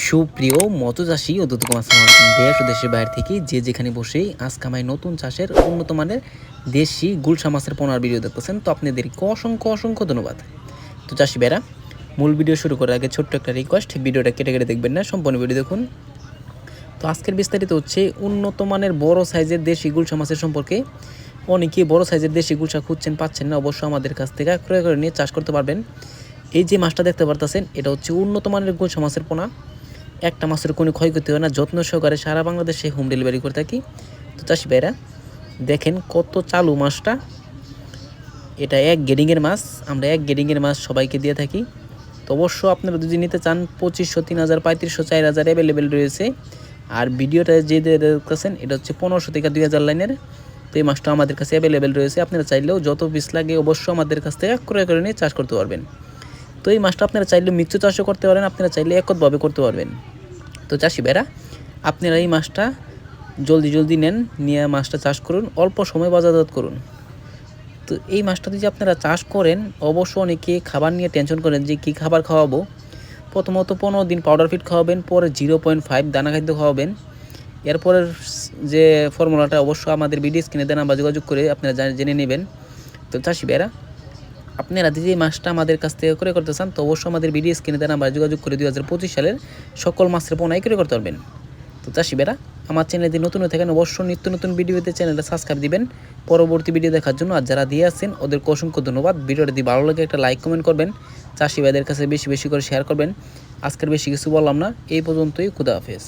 সুপ্রিয় মৎস্যচাষী ও দুধ দেশ ও দেশের বাইরে থেকে যে যেখানে বসে আজ কামাই নতুন চাষের উন্নত মানের দেশি গুলশা মাছের পোনার ভিডিও দেখতেছেন, তো আপনাদেরকে অসংখ্য অসংখ্য ধন্যবাদ। তো চাষি ভাইরা, মূল ভিডিও শুরু করার আগে ছোট্ট একটা রিকোয়েস্ট, ভিডিওটা কেটে কেটে দেখবেন না, সম্পূর্ণ ভিডিও দেখুন। তো আজকের বিস্তারিত হচ্ছে উন্নত মানের বড় সাইজের দেশি গুলশা মাছের সম্পর্কে। অনেকেই বড় সাইজের দেশি গুলশা খুঁজছেন, পাচ্ছেন না, অবশ্যই আমাদের কাছ থেকে ক্রয় করে নিয়ে চাষ করতে পারবেন। এই যে মাছটা দেখতে পারতেছেন, এটা হচ্ছে উন্নত মানের গুলশা মাছের পোনা। একটা মাছের কোনো ক্ষয়ক্ষতি হয় না, যত্ন সহকারে সারা বাংলাদেশে হোম ডেলিভারি করে থাকি। তো চাষি ভাইরা দেখেন কত চালু মাছটা, এটা এক গ্রেডিংয়ের মাছ, আমরা এক গ্রেডিংয়ের মাছ সবাইকে দিয়ে থাকি। তো অবশ্য আপনারা যদি নিতে চান 2500, 3000, 3500, 4000 অ্যাভেলেবেল রয়েছে। আর ভিডিওটা যে দেখতেছেন এটা হচ্ছে 1500 থেকে 2000 লাইনের। তো এই মাছটা আমাদের কাছে অ্যাভেলেবেল রয়েছে, আপনারা চাইলেও যত পিস লাগে অবশ্যই আমাদের কাছ থেকে ক্রয় করে নিয়ে চাষ করতে পারবেন। তো এই মাছটা আপনারা চাইলে মিক্স চাষও করতে পারেন, আপনারা চাইলে এককভাবে করতে পারবেন। তো চাষি ভাইরা, আপনারা এই মাছটা জলদি নেন, নিয়ে মাছটা চাষ করুন, অল্প সময় বাজারজাত করুন। তো এই মাছটা যদি আপনারা চাষ করেন, অবশ্য অনেকে খাবার নিয়ে টেনশন করেন যে কী খাবার খাওয়াবো। প্রথমত 15 দিন পাউডার ফিড খাওয়াবেন, পরে 0.5 দানা খাদ্য খাওয়াবেন। এরপরের যে ফর্মুলাটা অবশ্যই আমাদের ভিডিও স্ক্রিনে দেন বা যোগাযোগ করে আপনারা জেনে নেবেন। তো চাষি ভাইরা, আপনারা যদি এই মাছটা আমাদের কাছ থেকে ক্রয় করতে চান, তো অবশ্যই আমাদের ভিডিও স্ক্রিনে দেন বা যোগাযোগ করে 2025 সালের সকল মাছের পোনাই ক্রয় করতে পারবেন। তো চাষি ভাইরা, আমার চ্যানেলে যদি নতুন হয়ে থাকেন অবশ্যই নিত্য নতুন ভিডিওতে চ্যানেলটা সাবস্ক্রাইব দিবেন পরবর্তী ভিডিও দেখার জন্য। আর যারা দিয়ে আসছেন ওদেরকে অসংখ্য ধন্যবাদ। ভিডিওটা যদি ভালো লাগে একটা লাইক কমেন্ট করবেন, চাষি ভাইদের কাছে বেশি বেশি করে শেয়ার করবেন। আজকের বেশি কিছু বললাম না, এই পর্যন্তই। খুদা হাফেজ।